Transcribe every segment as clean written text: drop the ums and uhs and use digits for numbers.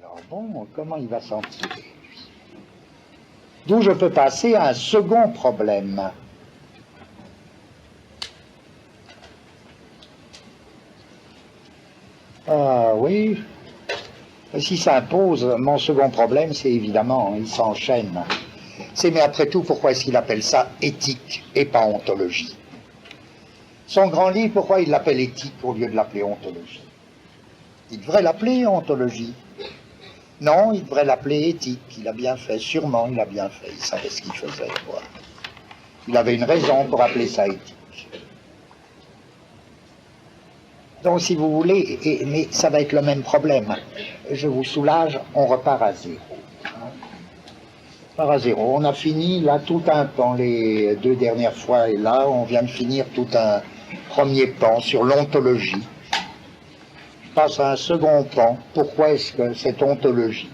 Alors bon, comment il va s'en tirer, lui? D'où je peux passer à un second problème. Ah oui, si ça impose, mon second problème, c'est évidemment, il s'enchaîne. C'est, mais après tout, pourquoi est-ce qu'il appelle ça éthique et pas ontologie? Son grand livre, pourquoi il l'appelle éthique au lieu de l'appeler ontologie? Il devrait l'appeler ontologie. Non, il devrait l'appeler éthique. Il a bien fait, sûrement il a bien fait. Il savait ce qu'il faisait, quoi. Il avait une raison pour appeler ça éthique. Donc, si vous voulez, mais ça va être le même problème. Je vous soulage, on repart à zéro. On repart à zéro. On a fini, là, tout un pan, les 2 dernières fois, et là, on vient de finir tout un premier pan sur l'ontologie. Je passe à un second pan. Pourquoi est-ce que cette ontologie,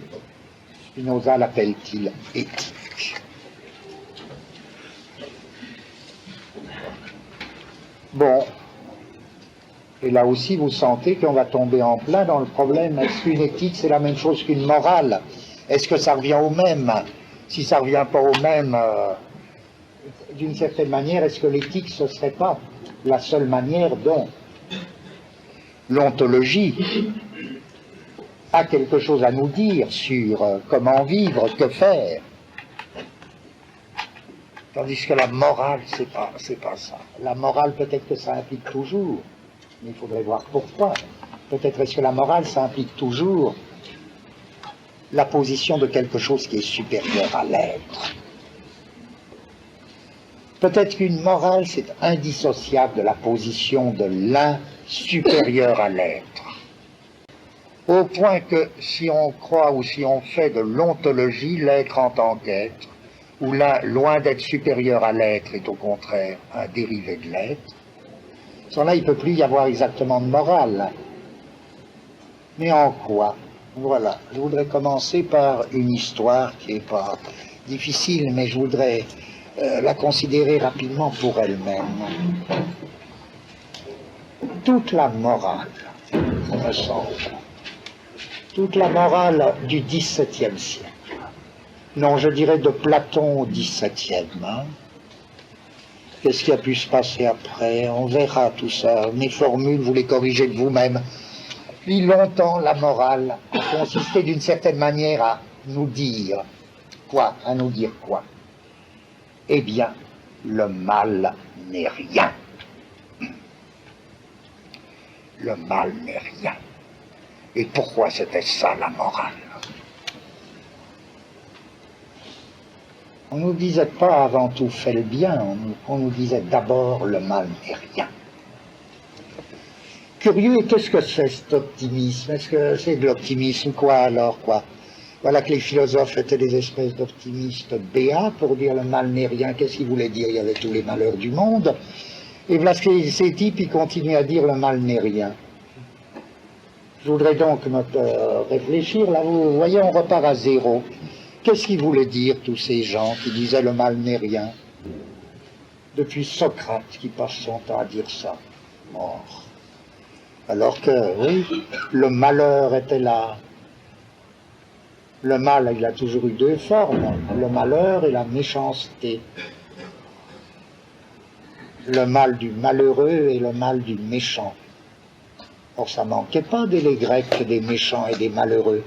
Spinoza l'appelle-t-il éthique? Bon. Et là aussi, vous sentez qu'on va tomber en plein dans le problème. Est-ce qu'une éthique, c'est la même chose qu'une morale? Est-ce que ça revient au même? Si ça ne revient pas au même, d'une certaine manière, est-ce que l'éthique, ce ne serait pas la seule manière dont l'ontologie a quelque chose à nous dire sur comment vivre, que faire? Tandis que la morale, c'est pas ça. La morale, peut-être que ça implique toujours, mais il faudrait voir pourquoi. Peut-être est-ce que la morale, ça implique toujours la position de quelque chose qui est supérieur à l'être. Peut-être qu'une morale, c'est indissociable de la position de l'un supérieur à l'être. Au point que si on croit ou si on fait de l'ontologie, l'être en tant qu'être, où l'un, loin d'être supérieur à l'être, est au contraire un dérivé de l'être, sans là, il ne peut plus y avoir exactement de morale. Mais en quoi? Voilà, je voudrais commencer par une histoire qui n'est pas difficile, mais je voudrais la considérer rapidement pour elle-même. Toute la morale, il me semble, toute la morale du XVIIe siècle, non, je dirais de Platon au XVIIe, hein. Qu'est-ce qui a pu se passer après? On verra tout ça. Mes formules, vous les corrigez de vous-même. Depuis longtemps, la morale a consisté d'une certaine manière à nous dire quoi? À nous dire quoi? Eh bien, le mal n'est rien. Le mal n'est rien. Et pourquoi c'était ça, la morale? On ne nous disait pas avant tout fais le bien, on nous disait d'abord le mal n'est rien. Curieux, et qu'est-ce que c'est cet optimisme? Est-ce que c'est de l'optimisme quoi alors quoi? Voilà que les philosophes étaient des espèces d'optimistes béats pour dire le mal n'est rien. Qu'est-ce qu'ils voulaient dire? Il y avait tous les malheurs du monde. Et voilà que ces types, ils continuent à dire le mal n'est rien. Je voudrais donc réfléchir. Là, vous voyez, on repart à zéro. Qu'est-ce qu'ils voulaient dire, tous ces gens qui disaient le mal n'est rien? Depuis Socrate, qui passe son temps à dire ça, mort. Alors que, oui, le malheur était là. Le mal, il a toujours eu 2 formes, le malheur et la méchanceté. Le mal du malheureux et le mal du méchant. Or, ça manquait pas dès les Grecs des méchants et des malheureux.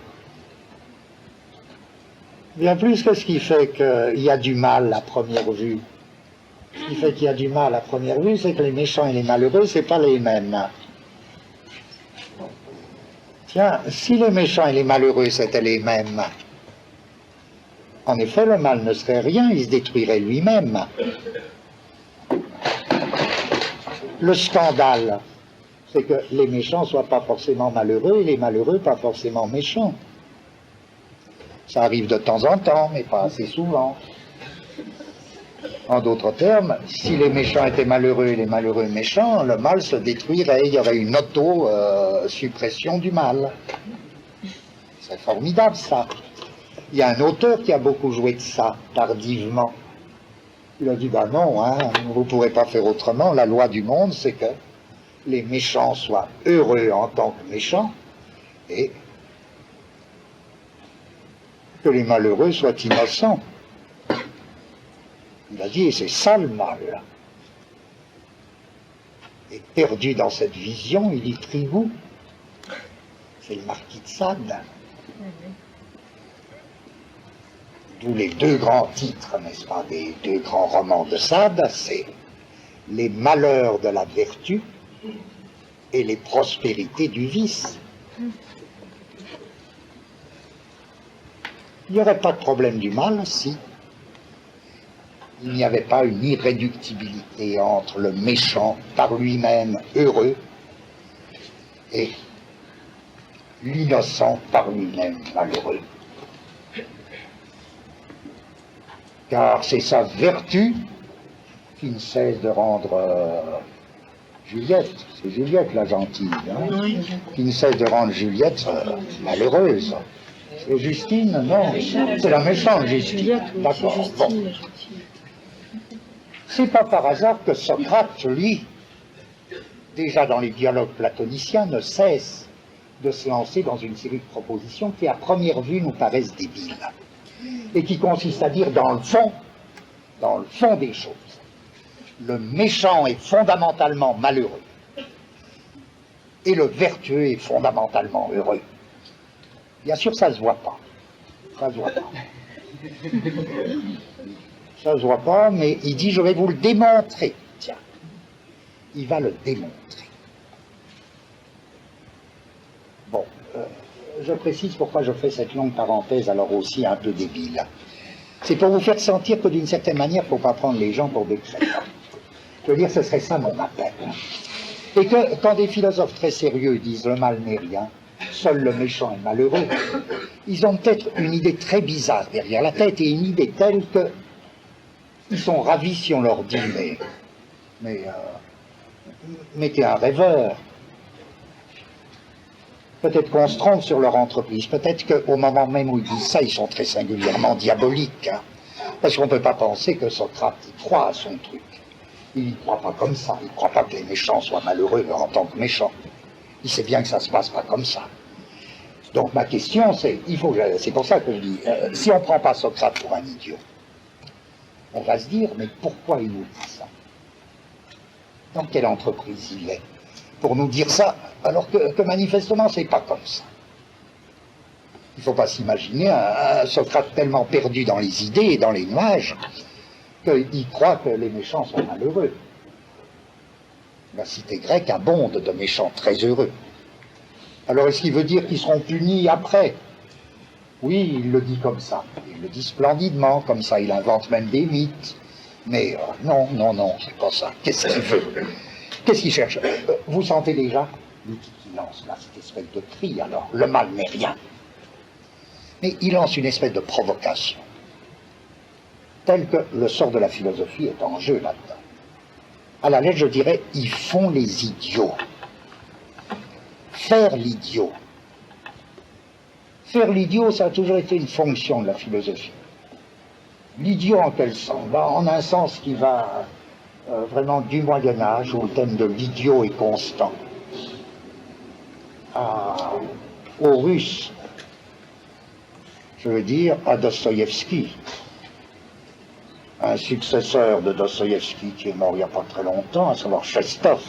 Bien plus que ce qui fait qu'il y a du mal à première vue. Ce qui fait qu'il y a du mal à première vue, c'est que les méchants et les malheureux, c'est pas les mêmes. Tiens, si les méchants et les malheureux c'était les mêmes, en effet, le mal ne serait rien, il se détruirait lui-même. Le scandale, c'est que les méchants ne soient pas forcément malheureux et les malheureux pas forcément méchants. Ça arrive de temps en temps, mais pas assez souvent. En d'autres termes, si les méchants étaient malheureux et les malheureux méchants, le mal se détruirait, il y aurait une auto-suppression du mal. C'est formidable ça. Il y a un auteur qui a beaucoup joué de ça, tardivement. Il a dit, bah non, hein, vous ne pourrez pas faire autrement, la loi du monde, c'est que les méchants soient heureux en tant que méchants, et que les malheureux soient innocents. Il a dit, et c'est ça le mal. Et perdu dans cette vision, il y prit goût. C'est le marquis de Sade. D'où les deux grands titres, n'est-ce pas, des deux grands romans de Sade, c'est les malheurs de la vertu et les prospérités du vice. Il n'y aurait pas de problème du mal si il n'y avait pas une irréductibilité entre le méchant par lui-même heureux et l'innocent par lui-même malheureux. Car c'est sa vertu qui ne cesse de rendre Juliette, c'est Juliette la gentille, hein, qui ne cesse de rendre Juliette malheureuse. Et Justine, non, c'est la méchante Justine. D'accord, bon. C'est pas par hasard que Socrate, lui, déjà dans les dialogues platoniciens, ne cesse de se lancer dans une série de propositions qui, à première vue, nous paraissent débiles, et qui consistent à dire, dans le fond des choses, le méchant est fondamentalement malheureux, et le vertueux est fondamentalement heureux. Bien sûr, ça ne se voit pas. Ça se voit pas. Ça ne se voit pas, mais il dit, je vais vous le démontrer. Tiens, il va le démontrer. Bon, je précise pourquoi je fais cette longue parenthèse, alors aussi un peu débile. C'est pour vous faire sentir que d'une certaine manière, il ne faut pas prendre les gens pour des crétins. Je veux dire, ce serait ça mon appel. Et que quand des philosophes très sérieux disent le mal n'est rien, seul le méchant est malheureux, ils ont peut-être une idée très bizarre derrière la tête, et une idée telle que ils sont ravis si on leur dit mais t'es un rêveur. Peut-être qu'on se trompe sur leur entreprise, peut-être qu'au moment même où ils disent ça, ils sont très singulièrement diaboliques, hein, parce qu'on ne peut pas penser que Socrate il croit à son truc. Il ne croit pas comme ça, il ne croit pas que les méchants soient malheureux en tant que méchants. Il sait bien que ça ne se passe pas comme ça. Donc ma question, c'est pour ça que je dis, si on ne prend pas Socrate pour un idiot, on va se dire, mais pourquoi il nous dit ça? Dans quelle entreprise il est pour nous dire ça, alors que manifestement, c'est pas comme ça. Il ne faut pas s'imaginer un Socrate tellement perdu dans les idées et dans les nuages qu'il croit que les méchants sont malheureux. La cité grecque abonde de méchants très heureux. Alors est-ce qu'il veut dire qu'ils seront punis après? Oui, il le dit comme ça. Il le dit splendidement, comme ça. Il invente même des mythes. Mais non, c'est pas ça. Qu'est-ce qu'il veut? Qu'est-ce qu'il cherche? Vous sentez déjà l'outil qu'il lance là, cette espèce de cri, alors. Le mal n'est rien. Mais il lance une espèce de provocation, telle que le sort de la philosophie est en jeu là-dedans. À la lettre, je dirais, ils font les idiots. Faire l'idiot. Faire l'idiot, ça a toujours été une fonction de la philosophie. L'idiot en quel sens? En un sens qui va vraiment du Moyen-Âge, où le thème de l'idiot est constant, aux Russes, je veux dire à Dostoïevski, un successeur de Dostoïevski qui est mort il n'y a pas très longtemps, à savoir Chestov.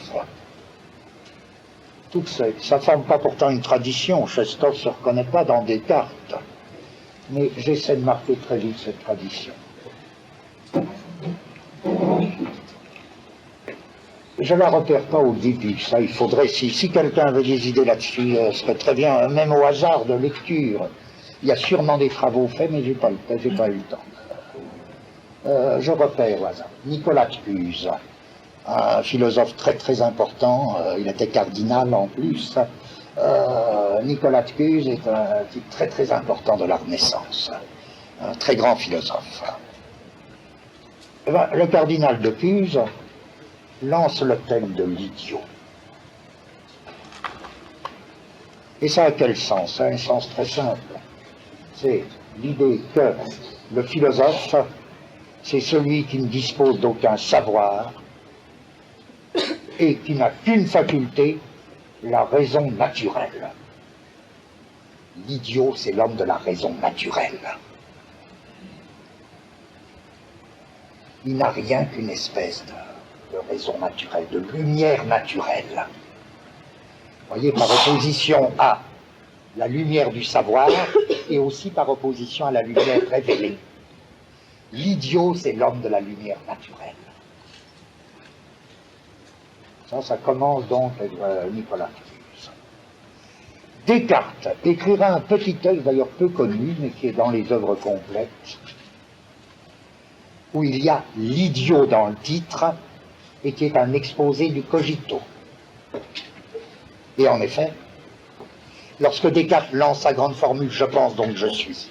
Ça ne forme pas pourtant une tradition, Chestov ne se reconnaît pas dans Descartes, mais j'essaie de marquer très vite cette tradition. Je ne la repère pas au début, ça il faudrait, si quelqu'un avait des idées là-dessus, ce serait très bien, même au hasard de lecture. Il y a sûrement des travaux faits, mais j'ai pas eu le temps. Je repère au hasard. Nicolas Tpuse, un philosophe très très important, il était cardinal en plus. Nicolas Tpuse est un type très très important de la Renaissance, un très grand philosophe. Le cardinal de Puse lance le thème de l'idiot. Et ça a quel sens? Ça a un sens très simple. C'est l'idée que le philosophe, c'est celui qui ne dispose d'aucun savoir et qui n'a qu'une faculté, la raison naturelle. l'idiot, c'est l'homme de la raison naturelle. Il n'a rien qu'une espèce de raison naturelle, de lumière naturelle. Vous voyez, par opposition à la lumière du savoir et aussi par opposition à la lumière révélée. L'idiot, c'est l'homme de la lumière naturelle. Ça commence donc avec Nicolas Flius. Descartes écrira un petit texte, d'ailleurs peu connu, mais qui est dans les œuvres complètes, où il y a l'idiot dans le titre, et qui est un exposé du cogito. Et en effet, lorsque Descartes lance sa grande formule « je pense donc je suis »,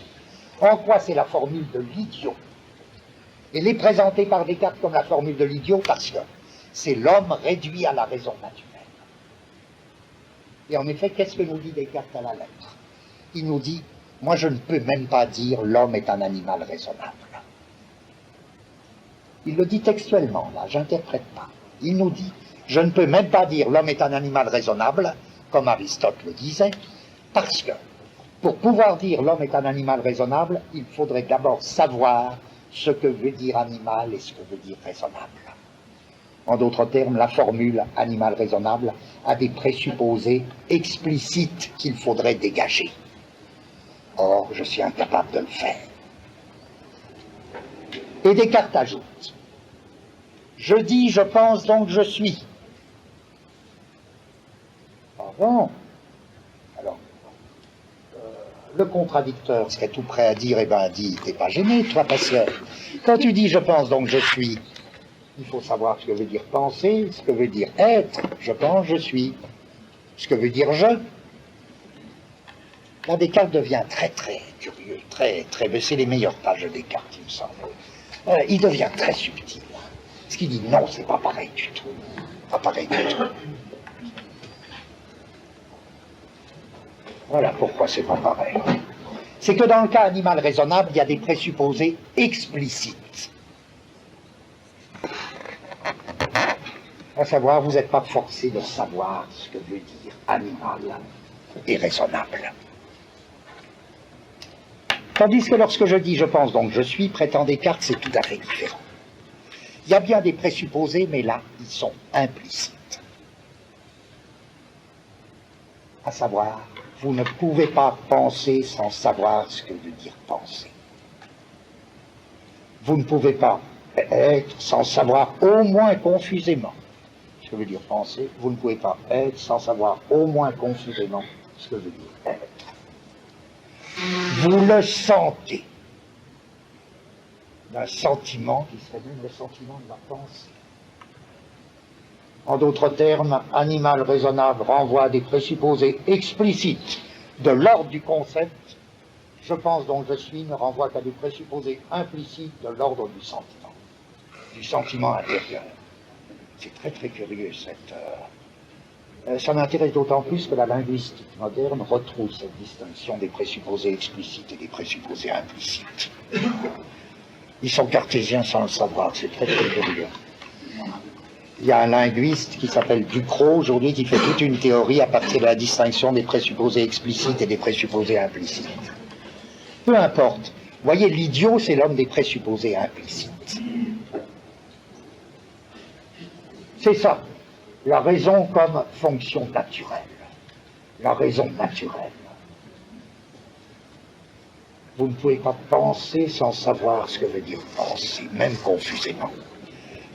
en quoi c'est la formule de l'idiot? Elle est présentée par Descartes comme la formule de l'idiot parce que c'est l'homme réduit à la raison naturelle. Et en effet, qu'est-ce que nous dit Descartes à la lettre? Il nous dit « moi je ne peux même pas dire l'homme est un animal raisonnable ». Il le dit textuellement, là, j'interprète pas. Il nous dit « je ne peux même pas dire l'homme est un animal raisonnable », comme Aristote le disait, parce que pour pouvoir dire l'homme est un animal raisonnable, il faudrait d'abord savoir ce que veut dire animal et ce que veut dire raisonnable. En d'autres termes, la formule animal raisonnable a des présupposés explicites qu'il faudrait dégager. Or, je suis incapable de le faire. Et Descartes ajoute « je dis, je pense, donc je suis ». Bon, alors, le contradicteur serait tout prêt à dire, eh ben, dis, t'es pas gêné, toi, parce que quand tu dis je pense donc je suis, il faut savoir ce que veut dire penser, ce que veut dire être, je pense, je suis, ce que veut dire je. Là, Descartes devient très très curieux, c'est les meilleures pages de Descartes, il me semble. Il devient très subtil, parce qu'il dit non, c'est pas pareil du tout, pas pareil du tout. Voilà pourquoi c'est pas pareil. C'est que dans le cas animal raisonnable, il y a des présupposés explicites. À savoir, vous n'êtes pas forcé de savoir ce que veut dire animal et raisonnable. Tandis que lorsque je dis je pense donc je suis, prétend Descartes, c'est tout à fait différent. Il y a bien des présupposés, mais là, ils sont implicites. À savoir, vous ne pouvez pas penser sans savoir ce que veut dire penser. Vous ne pouvez pas être sans savoir au moins confusément ce que veut dire penser. Vous ne pouvez pas être sans savoir au moins confusément ce que veut dire être. Vous le sentez. D'un sentiment qui serait même le sentiment de la pensée. En d'autres termes, animal raisonnable renvoie à des présupposés explicites de l'ordre du concept. Je pense donc je suis ne renvoie qu'à des présupposés implicites de l'ordre du sentiment intérieur. C'est très très curieux ça m'intéresse d'autant plus que la linguistique moderne retrouve cette distinction des présupposés explicites et des présupposés implicites. Ils sont cartésiens sans le savoir, c'est très très curieux. Il y a un linguiste qui s'appelle Ducrot aujourd'hui qui fait toute une théorie à partir de la distinction des présupposés explicites et des présupposés implicites. Peu importe. Vous voyez, l'idiot, c'est l'homme des présupposés implicites. C'est ça, la raison comme fonction naturelle. La raison naturelle. Vous ne pouvez pas penser sans savoir ce que veut dire penser, même confusément.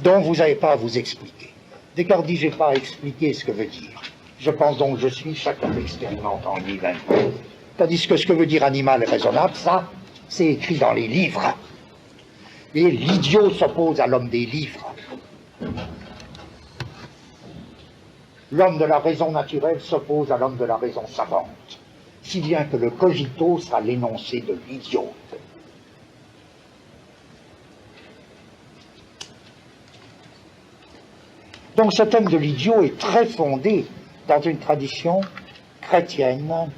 Donc vous n'avez pas à vous expliquer. Descartes dit, j'ai pas à expliquer ce que veut dire. Je pense donc je suis, chacun l'expérimente en lui-même. Tandis que ce que veut dire animal est raisonnable, ça, c'est écrit dans les livres. Et l'idiot s'oppose à l'homme des livres. L'homme de la raison naturelle s'oppose à l'homme de la raison savante. Si bien que le cogito sera l'énoncé de l'idiot. Donc ce thème de l'idiot est très fondé dans une tradition chrétienne,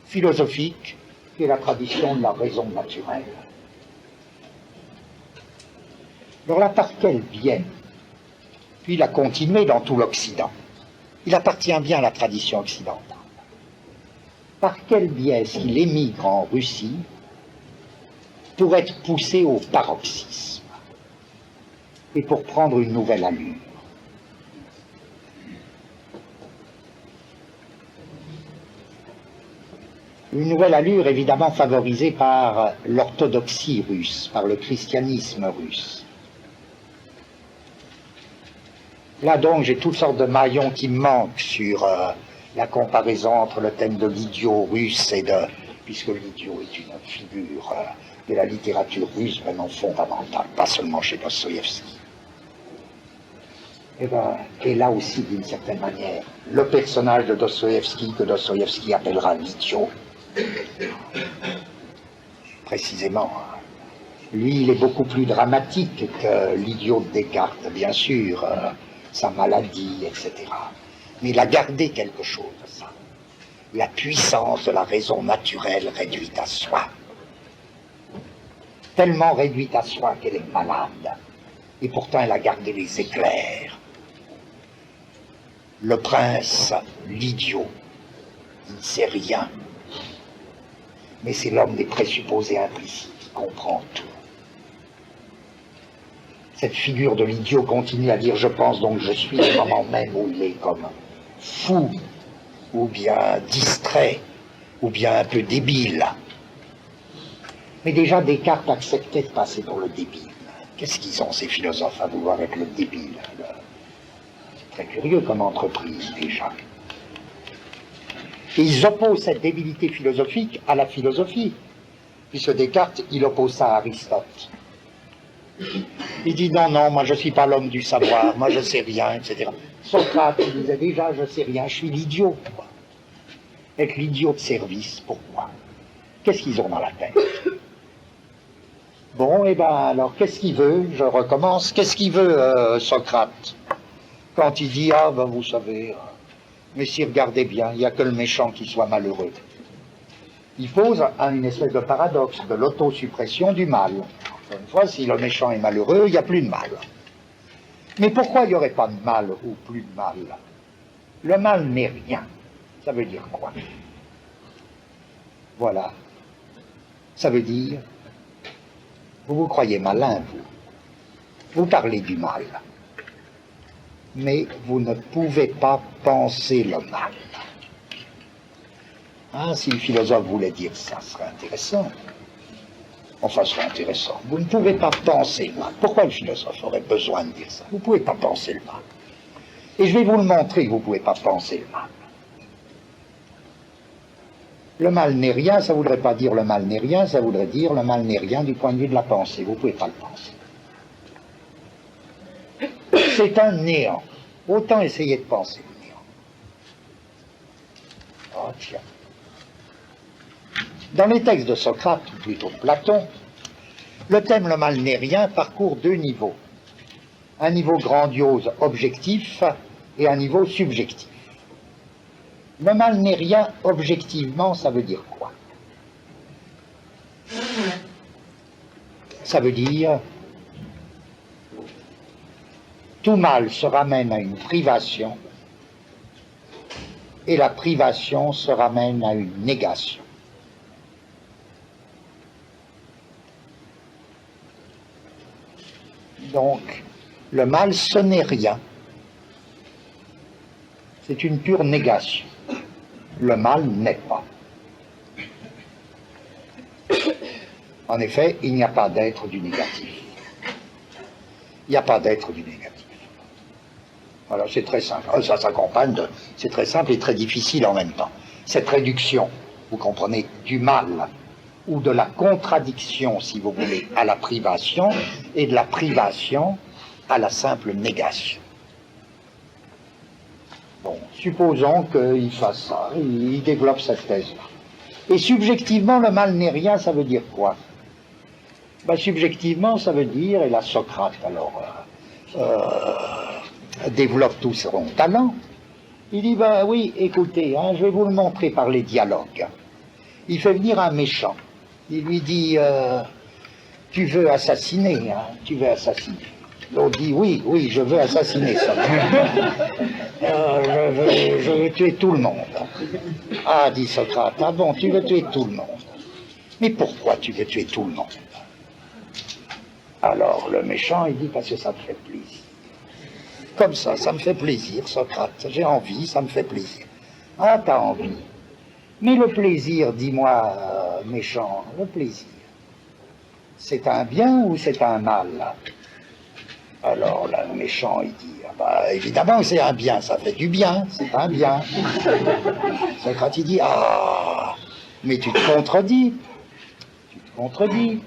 philosophique, qui est la tradition de la raison naturelle. Alors là, par quel biais? Puis il a continué dans tout l'Occident. Il appartient bien à la tradition occidentale. par quel biais est-ce qu'il émigre en Russie pour être poussé au paroxysme et pour prendre une nouvelle allure. Une nouvelle allure évidemment favorisée par l'orthodoxie russe, par le christianisme russe. Là donc j'ai toutes sortes de maillons qui me manquent sur la comparaison entre le thème de l'idiot russe et de... puisque l'idiot est une figure de la littérature russe vraiment fondamentale, pas seulement chez Dostoïevski. Et là aussi, d'une certaine manière, le personnage de Dostoïevski, que Dostoïevski appellera l'idiot, précisément, lui, il est beaucoup plus dramatique que l'idiot de Descartes, bien sûr, sa maladie, etc. Mais il a gardé quelque chose de ça. La puissance de la raison naturelle réduite à soi. Tellement réduite à soi qu'elle est malade. Et pourtant, elle a gardé les éclairs. Le prince, l'idiot, il ne sait rien. Mais c'est l'homme des présupposés implicites qui comprend tout. Cette figure de l'idiot continue à dire « je pense donc je suis » au moment même où il est comme fou, ou bien distrait, ou bien un peu débile. Mais déjà Descartes acceptait de passer pour le débile. Qu'est-ce qu'ils ont ces philosophes à vouloir être le débile? C'est très curieux comme entreprise déjà. Et ils opposent cette débilité philosophique à la philosophie. Puisque Descartes, il oppose ça à Aristote. Il dit non, non, moi je ne suis pas l'homme du savoir, moi je ne sais rien, etc. Socrate, il disait déjà, je ne sais rien, je suis l'idiot. Être l'idiot de service, pourquoi? Qu'est-ce qu'ils ont dans la tête? Bon, et ben alors, qu'est-ce qu'il veut? Je recommence. Qu'est-ce qu'il veut, Socrate? Quand il dit, ah ben vous savez, mais si regardez bien, il n'y a que le méchant qui soit malheureux. Il pose une espèce de paradoxe de l'autosuppression du mal. Encore une fois, si le méchant est malheureux, il n'y a plus de mal. Mais pourquoi il n'y aurait pas de mal ou plus de mal? Le mal n'est rien. Ça veut dire quoi? Voilà. Ça veut dire, vous vous croyez malin, vous. Vous parlez du mal. Mais vous ne pouvez pas penser le mal. Ah, si le philosophe voulait dire ça, ce serait intéressant. Enfin, ce serait intéressant. Vous ne pouvez pas penser le mal. Pourquoi le philosophe aurait besoin de dire ça? Vous ne pouvez pas penser le mal. Et je vais vous le montrer que vous ne pouvez pas penser le mal. Le mal n'est rien, ça ne voudrait pas dire le mal n'est rien, ça voudrait dire le mal n'est rien du point de vue de la pensée. Vous ne pouvez pas le penser. C'est un néant. Autant essayer de penser le néant. Oh tiens. Dans les textes de Socrate, ou plutôt de Platon, le thème le mal n'est rien parcourt deux niveaux. Un niveau grandiose objectif et un niveau subjectif. Le mal n'est rien objectivement, ça veut dire quoi? Ça veut dire tout mal se ramène à une privation et la privation se ramène à une négation. Donc, le mal, ce n'est rien. C'est une pure négation. Le mal n'est pas. En effet, il n'y a pas d'être du négatif. Il n'y a pas d'être du négatif. Voilà, c'est très simple. Ça s'accompagne de... C'est très simple et très difficile en même temps. Cette réduction, vous comprenez, du mal, ou de la contradiction, si vous voulez, à la privation, et de la privation à la simple négation. Bon, supposons qu'il fasse ça, il développe cette thèse-là. Et subjectivement, le mal n'est rien, ça veut dire quoi? Ben, subjectivement, ça veut dire, et là Socrate alors développe tout son talent, il dit, ben oui, écoutez, hein, je vais vous le montrer par les dialogues. Il fait venir un méchant, il lui dit, tu veux assassiner, hein, tu veux assassiner. L'autre dit, oui, oui, je veux assassiner Socrate. Je veux tuer tout le monde. Ah, dit Socrate, ah bon, tu veux tuer tout le monde. Mais pourquoi tu veux tuer tout le monde? Alors le méchant, il dit, parce que ça me fait plaisir. Comme ça me fait plaisir, Socrate. J'ai envie, ça me fait plaisir. Ah, t'as envie. Mais le plaisir, dis-moi, méchant, le plaisir, c'est un bien ou c'est un mal? Alors là, le méchant, il dit, ah bah, évidemment c'est un bien, ça fait du bien, c'est un bien. Socrate, il dit, ah, mais tu te contredis. Tu te contredis.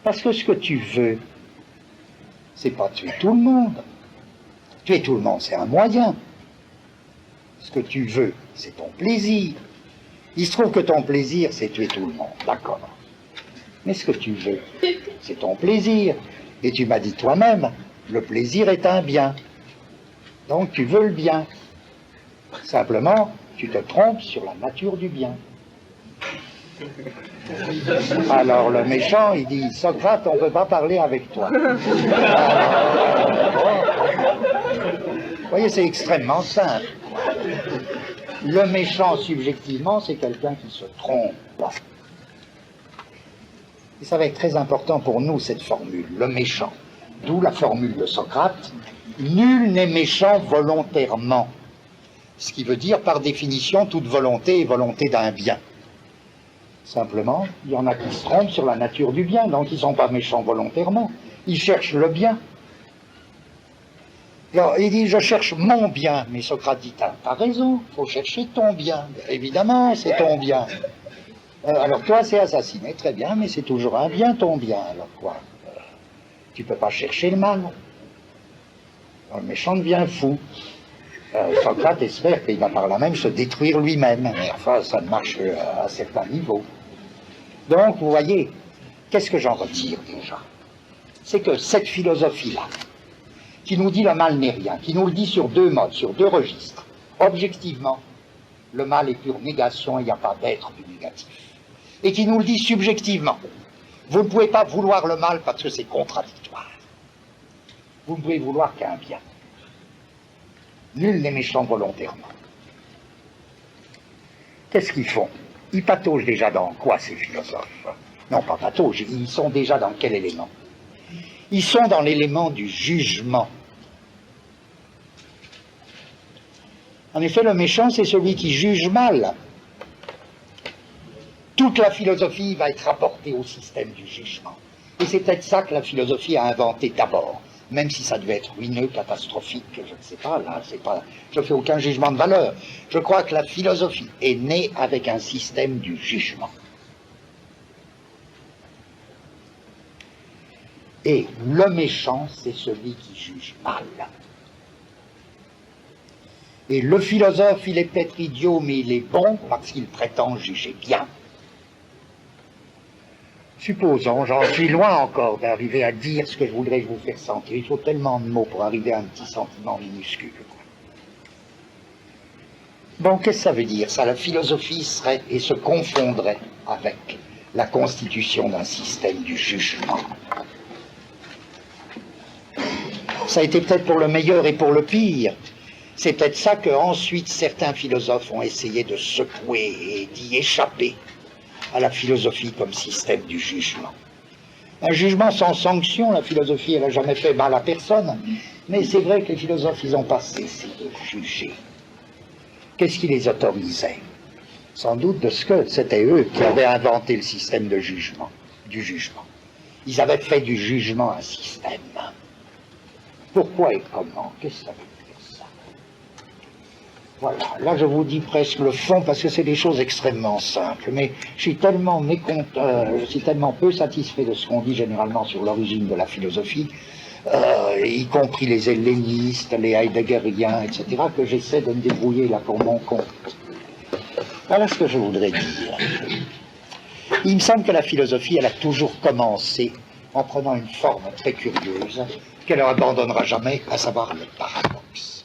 Parce que ce que tu veux, c'est pas tuer tout le monde. Tuer tout le monde, c'est un moyen. Ce que tu veux, c'est ton plaisir. Il se trouve que ton plaisir, c'est tuer tout le monde, d'accord. Mais ce que tu veux, c'est ton plaisir. Et tu m'as dit toi-même, le plaisir est un bien. Donc tu veux le bien. Simplement, tu te trompes sur la nature du bien. Alors le méchant, il dit, Socrate, on ne peut pas parler avec toi. Vous voyez, c'est extrêmement simple. Le méchant, subjectivement, c'est quelqu'un qui se trompe. Et ça va être très important pour nous, cette formule, le méchant. D'où la formule de Socrate, nul n'est méchant volontairement. Ce qui veut dire, par définition, toute volonté est volonté d'un bien. Simplement, il y en a qui se trompent sur la nature du bien, donc ils ne sont pas méchants volontairement. Ils cherchent le bien. Alors, il dit, je cherche mon bien. Mais Socrate dit, t'as raison, il faut chercher ton bien. Évidemment, c'est ton bien. Alors toi, c'est assassiner, très bien, mais c'est toujours un bien, ton bien. Alors quoi? Tu ne peux pas chercher le mal. Alors, le méchant devient fou. Socrate espère qu'il va par là même se détruire lui-même. Mais enfin, ça ne marche à certains niveaux. Donc, vous voyez, qu'est-ce que j'en retire déjà? C'est que cette philosophie-là, qui nous dit le mal n'est rien, qui nous le dit sur deux modes, sur deux registres, objectivement, le mal est pure négation, il n'y a pas d'être du négatif. Et qui nous le dit subjectivement, vous ne pouvez pas vouloir le mal parce que c'est contradictoire. Vous ne pouvez vouloir qu'un bien. Nul n'est méchant volontairement. Qu'est-ce qu'ils font? Ils pataugent déjà dans quoi, ces philosophes? Non, pas pataugent, ils sont déjà dans quel élément? Ils sont dans l'élément du jugement. En effet, le méchant, c'est celui qui juge mal. Toute la philosophie va être rapportée au système du jugement. Et c'est peut-être ça que la philosophie a inventé d'abord. Même si ça devait être ruineux, catastrophique, je ne sais pas, là, je ne fais aucun jugement de valeur. Je crois que la philosophie est née avec un système du jugement. Et le méchant, c'est celui qui juge mal. Et le philosophe, il est peut-être idiot, mais il est bon parce qu'il prétend juger bien. Supposons, j'en suis loin encore d'arriver à dire ce que je voudrais vous faire sentir. Il faut tellement de mots pour arriver à un petit sentiment minuscule. Bon, qu'est-ce que ça veut dire? Ça, la philosophie serait et se confondrait avec la constitution d'un système du jugement. Ça a été peut-être pour le meilleur et pour le pire. C'est peut-être ça qu'ensuite certains philosophes ont essayé de secouer et d'y échapper à la philosophie comme système du jugement. Un jugement sans sanction, la philosophie, elle n'a jamais fait mal à personne, mais c'est vrai que les philosophes, ils n'ont pas cessé de juger. Qu'est-ce qui les autorisait? Sans doute de ce que c'était eux qui avaient inventé le système de jugement, du jugement. Ils avaient fait du jugement un système. Pourquoi et comment? Qu'est-ce que ça veut dire, ça? Voilà, là je vous dis presque le fond parce que c'est des choses extrêmement simples, mais je suis tellement je suis tellement peu satisfait de ce qu'on dit généralement sur l'origine de la philosophie, y compris les hellénistes, les heideggeriens, etc., que j'essaie de me débrouiller là pour mon compte. Voilà ce que je voudrais dire. Il me semble que la philosophie, elle a toujours commencé en prenant une forme très curieuse qu'elle n'abandonnera jamais, à savoir le paradoxe.